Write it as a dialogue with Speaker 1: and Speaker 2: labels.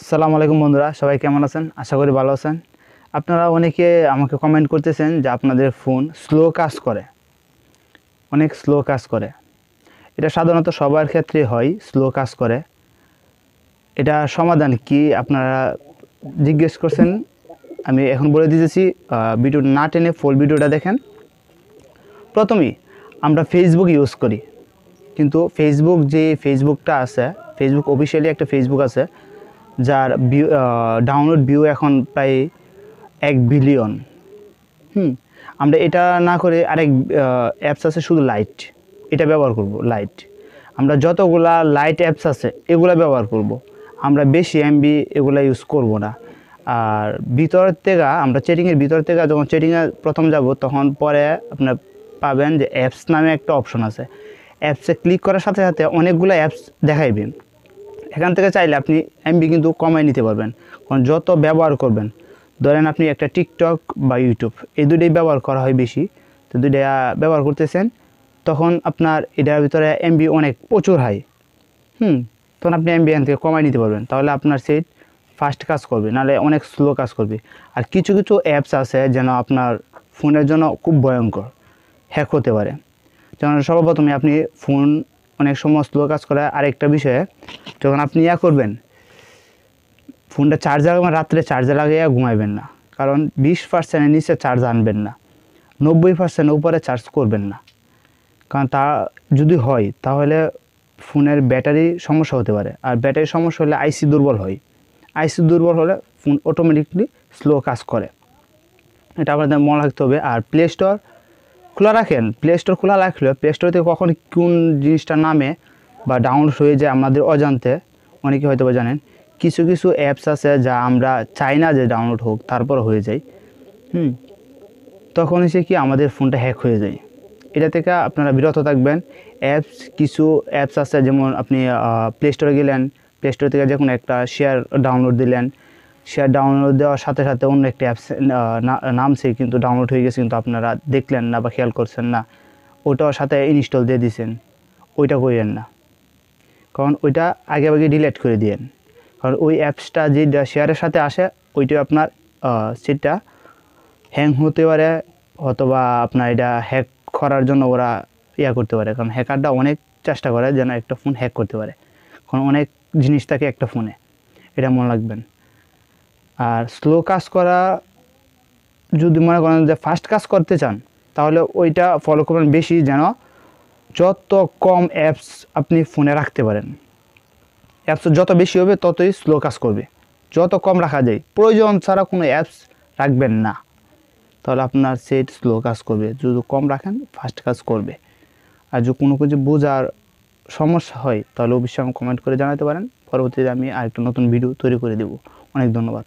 Speaker 1: আসসালামু আলাইকুম বন্ধুরা, সবাই কেমন আছেন? আশা করি ভালো আছেন। আপনারা অনেকে আমাকে কমেন্ট করতেছেন যে আপনাদের ফোন স্লো কাজ করে, অনেক স্লো কাজ করে। এটা সাধারণত সবার ক্ষেত্রে হয়, স্লো কাজ করে। এটা সমাধান কি আপনারা জিজ্ঞেস করছেন, আমি এখন বলে দিতেছি। ভিডিও না টেনে ফুল ভিডিওটা দেখেন। প্রথমেই আমরা ফেসবুক ইউজ করি, কিন্তু ফেসবুকটা আছে, ফেসবুক অফিসিয়ালি একটা ফেসবুক আছে যার ডাউনলোড ভিউ এখন প্রায় 1 বিলিয়ন। আমরা এটা না করে আরেক অ্যাপস আছে শুধু লাইট, এটা ব্যবহার করব। লাইট, আমরা যতগুলা লাইট অ্যাপস আছে এগুলা ব্যবহার করব, আমরা বেশি এমবি এগুলা ইউজ করব না। আর ভিতর থেকে আমরা সেটিংয়ের ভিতর থেকে যখন সেটিংয়ে প্রথম যাব তখন পরে আপনার পাবেন যে অ্যাপস নামে একটা অপশন আছে। অ্যাপসে ক্লিক করার সাথে সাথে অনেকগুলো অ্যাপস দেখাইবেন। এখান থেকে চাইলে আপনি এমবি কিন্তু কমাই নিতে পারবেন, কারণ যত ব্যবহার করবেন, ধরেন আপনি একটা টিকটক বা ইউটিউব এই দুটোই ব্যবহার করা হয় বেশি, তো দুইটা ব্যবহার করতেছেন, তখন আপনার এটার ভিতরে এমবি অনেক প্রচুর হয়। তখন আপনি এমবি এখান থেকে কমাই নিতে পারবেন, তাহলে আপনার সেট ফাস্ট কাজ করবে, নাহলে অনেক স্লো কাজ করবে। আর কিছু কিছু অ্যাপস আছে যেন আপনার ফোনের জন্য খুব ভয়ঙ্কর, হ্যাক হতে পারে। যেমন সর্বপ্রথমে আপনি ফোন অনেক সময় স্লো কাজ করে। আরেকটা বিষয়ে, যখন আপনি করবেন ফোনটা চার্জার, রাত্রে চার্জার লাগিয়ে ঘুমাইবেন না, কারণ 20%-এর নিচে চার্জ আনবেন না, 90% উপরে চার্জ করবেন না, কারণ তা যদি হয় তাহলে ফোনের ব্যাটারি সমস্যা হতে পারে। আর ব্যাটারি সমস্যা হলে আইসি দুর্বল হয়, আইসি দুর্বল হলে ফোন অটোমেটিকলি স্লো কাজ করে, এটা আপনাদের মনে রাখতে হবে। আর প্লে স্টোর খোলা রাখেন, প্লে স্টোর খোলা রাখলে প্লে স্টোর থেকে কখন কোন জিনিসটা নামে বা ডাউনলোড হয়ে যায় আমাদের অজান্তে, অনেকে হয়তো জানেন। কিছু কিছু অ্যাপস আছে যা আমরা চাই না যে ডাউনলোড হোক, তারপর হয়ে যায়। তখন এসে কি আমাদের ফোনটা হ্যাক হয়ে যায়। এটা থেকে আপনারা বিরত থাকবেন। কিছু অ্যাপস আছে, যেমন আপনি প্লে স্টোরে গেলেন, প্লে স্টোর থেকে যে কোনো একটা শেয়ার ডাউনলোড দিলেন, শেয়ার ডাউনলোড দেওয়ার সাথে সাথে অন্য একটা অ্যাপস নামছে, কিন্তু ডাউনলোড হয়ে গেছে, কিন্তু আপনারা দেখলেন না বা খেয়াল করছেন না, ওটার সাথে ইনস্টল দিয়ে দিয়েছেন। ওইটা করেন না, কারণ ওইটা আগে ডিলিট করে দিয়েন, কারণ ওই অ্যাপসটা যেটা শেয়ারের সাথে আসে ওইটা আপনার সেটা হ্যাং হতে পারে, অথবা আপনার এটা হ্যাক করার জন্য ওরা করতে পারে, কারণ হ্যাকাররা অনেক চেষ্টা করে যেন একটা ফোন হ্যাক করতে পারে, কারণ অনেক জিনিস থাকে একটা ফোনে, এটা মনে রাখবেন। আর স্লো কাজ করা, যদি মনে করেন যে ফাস্ট কাজ করতে চান, তাহলে ওইটা ফলো করবেন বেশি, যেন যত কম অ্যাপস আপনি ফোনে রাখতে পারেন। অ্যাপস যত বেশি হবে ততই স্লো কাজ করবে, যত কম রাখা যায়, প্রয়োজন ছাড়া কোনো অ্যাপস রাখবেন না, তাহলে আপনার সেট স্লো কাজ করবে। যদি কম রাখেন ফাস্ট কাজ করবে। আর যদি কোনো কিছু বোঝার সমস্যা হয় তাহলে অবশ্যই আমাকে কমেন্ট করে জানাতে পারেন, পরবর্তীতে আমি আরেকটা নতুন ভিডিও তৈরি করে দেব। অনেক ধন্যবাদ।